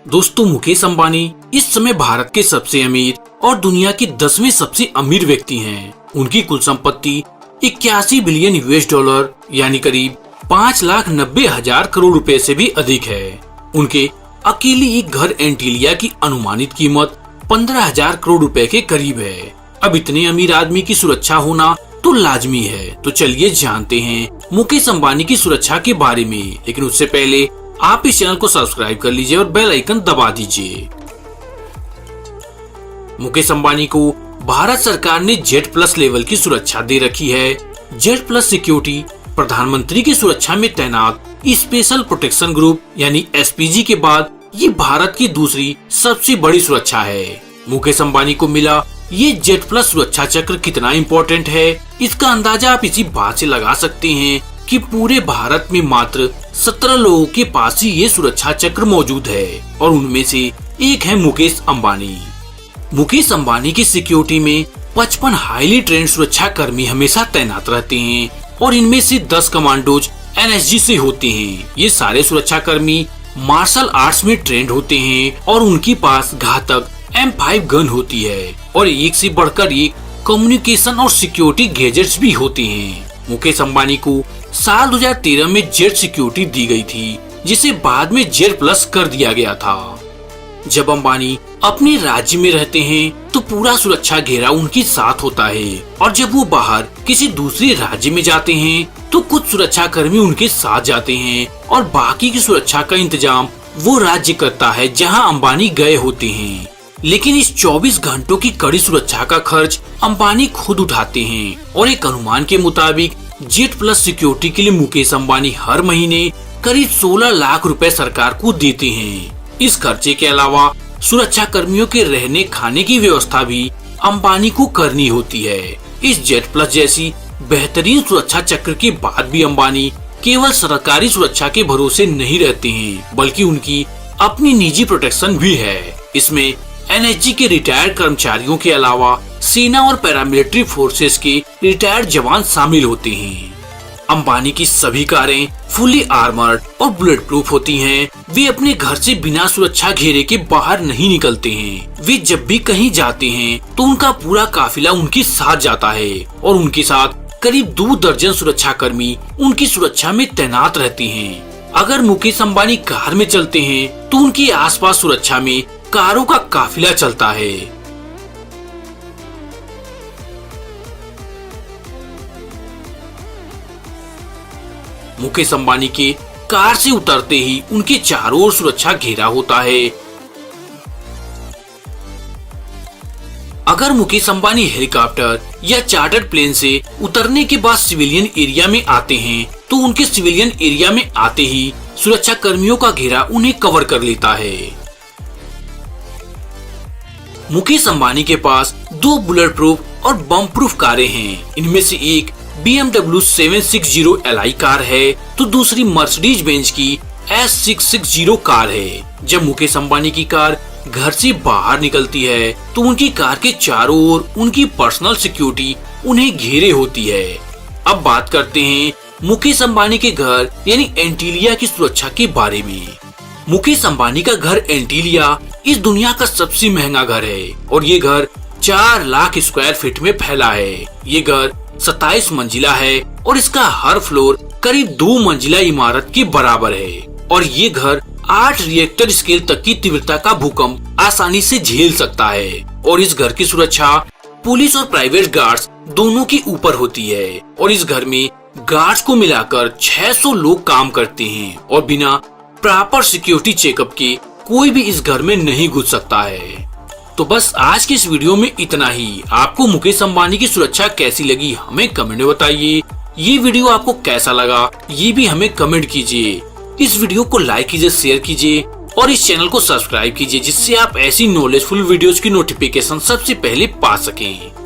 दोस्तों, मुकेश अंबानी इस समय भारत के सबसे अमीर और दुनिया के 10वें सबसे अमीर व्यक्ति हैं। उनकी कुल संपत्ति 81 बिलियन US$, यानी करीब 5,90,000 करोड़ रुपए से भी अधिक है। उनके अकेले एक घर एंटीलिया की अनुमानित कीमत 15,000 करोड़ रुपए के करीब है। अब इतने अमीर आदमी की सुरक्षा होना तो लाजमी है। तो चलिए जानते हैं मुकेश अंबानी की सुरक्षा के बारे में। लेकिन उससे पहले आप इस चैनल को सब्सक्राइब कर लीजिए और बेल आइकन दबा दीजिए। मुकेश अंबानी को भारत सरकार ने Z+ लेवल की सुरक्षा दे रखी है। Z+ सिक्योरिटी प्रधानमंत्री की सुरक्षा में तैनात स्पेशल प्रोटेक्शन ग्रुप यानी SPG के बाद ये भारत की दूसरी सबसे बड़ी सुरक्षा है। मुकेश अंबानी को मिला ये Z+ सुरक्षा चक्र कितना इम्पोर्टेंट है, इसका अंदाजा आप इसी बात से लगा सकते हैं कि पूरे भारत में मात्र 17 लोगों के पास ही ये सुरक्षा चक्र मौजूद है और उनमें से एक है मुकेश अंबानी। मुकेश अंबानी की सिक्योरिटी में 55 हाईली ट्रेंड सुरक्षा कर्मी हमेशा तैनात रहते हैं और इनमें से 10 कमांडोज NSG से होते हैं। ये सारे सुरक्षा कर्मी मार्शल आर्ट्स में ट्रेंड होते हैं और उनके पास घातक M5 गन होती है और एक से बढ़कर एक कम्युनिकेशन और सिक्योरिटी गैजेट्स भी होते हैं। मुकेश अंबानी को साल 2013 में जेट सिक्योरिटी दी गई थी, जिसे बाद में Z+ कर दिया गया था। जब अंबानी अपने राज्य में रहते हैं तो पूरा सुरक्षा घेरा उनके साथ होता है और जब वो बाहर किसी दूसरे राज्य में जाते हैं तो कुछ सुरक्षा कर्मी उनके साथ जाते हैं और बाकी की सुरक्षा का इंतजाम वो राज्य करता है जहां अंबानी गए होते हैं। लेकिन इस 24 घंटों की कड़ी सुरक्षा का खर्च अंबानी खुद उठाते हैं और एक अनुमान के मुताबिक Z+ सिक्योरिटी के लिए मुकेश अंबानी हर महीने करीब 16 लाख रुपए सरकार को देते हैं। इस खर्चे के अलावा सुरक्षा कर्मियों के रहने खाने की व्यवस्था भी अंबानी को करनी होती है। इस Z+ जैसी बेहतरीन सुरक्षा चक्र के बाद भी अंबानी केवल सरकारी सुरक्षा के भरोसे नहीं रहते हैं, बल्कि उनकी अपनी निजी प्रोटेक्शन भी है। इसमें NSG के रिटायर्ड कर्मचारियों के अलावा सेना और पैरामिलिट्री फोर्सेस के रिटायर्ड जवान शामिल होते हैं। अंबानी की सभी कारें फुली आर्मर्ड और बुलेट प्रूफ होती हैं। वे अपने घर से बिना सुरक्षा घेरे के बाहर नहीं निकलते हैं। वे जब भी कहीं जाते हैं तो उनका पूरा काफिला उनके साथ जाता है और उनके साथ करीब 2 दर्जन सुरक्षा कर्मी उनकी सुरक्षा में तैनात रहते हैं। अगर मुकेश अंबानी कार में चलते हैं तो उनके आसपास सुरक्षा में कारों का काफिला चलता है। मुकेश अंबानी के कार से उतरते ही उनके चारों ओर सुरक्षा घेरा होता है। अगर मुकेश अंबानी हेलीकॉप्टर या चार्टर्ड प्लेन से उतरने के बाद सिविलियन एरिया में आते हैं तो उनके सिविलियन एरिया में आते ही सुरक्षा कर्मियों का घेरा उन्हें कवर कर लेता है। मुकेश अंबानी के पास 2 बुलेट प्रूफ और बम प्रूफ कारें हैं। इनमें से एक BMW 760 Li कार है तो दूसरी मर्सिडीज बेंज की S660 कार है। जब मुकेश अंबानी की कार घर से बाहर निकलती है तो उनकी कार के चारों ओर उनकी पर्सनल सिक्योरिटी उन्हें घेरे होती है। अब बात करते हैं मुकेश अंबानी के घर यानी एंटीलिया की सुरक्षा के बारे में। मुकेश अंबानी का घर एंटीलिया इस दुनिया का सबसे महंगा घर है और ये घर 4 लाख स्क्वायर फीट में फैला है। ये घर 27 मंजिला है और इसका हर फ्लोर करीब 2 मंजिला इमारत के बराबर है और ये घर 8 रिएक्टर स्केल तक की तीव्रता का भूकंप आसानी से झेल सकता है और इस घर की सुरक्षा पुलिस और प्राइवेट गार्ड्स दोनों के ऊपर होती है और इस घर में गार्ड्स को मिलाकर 600 लोग काम करते हैं और बिना प्रॉपर सिक्योरिटी चेकअप के कोई भी इस घर में नहीं घुस सकता है। तो बस आज के इस वीडियो में इतना ही। आपको मुकेश अंबानी की सुरक्षा कैसी लगी हमें कमेंट में बताइए। ये वीडियो आपको कैसा लगा ये भी हमें कमेंट कीजिए। इस वीडियो को लाइक कीजिए, शेयर कीजिए और इस चैनल को सब्सक्राइब कीजिए जिससे आप ऐसी नॉलेजफुल वीडियोस की नोटिफिकेशन सबसे पहले पा सकें।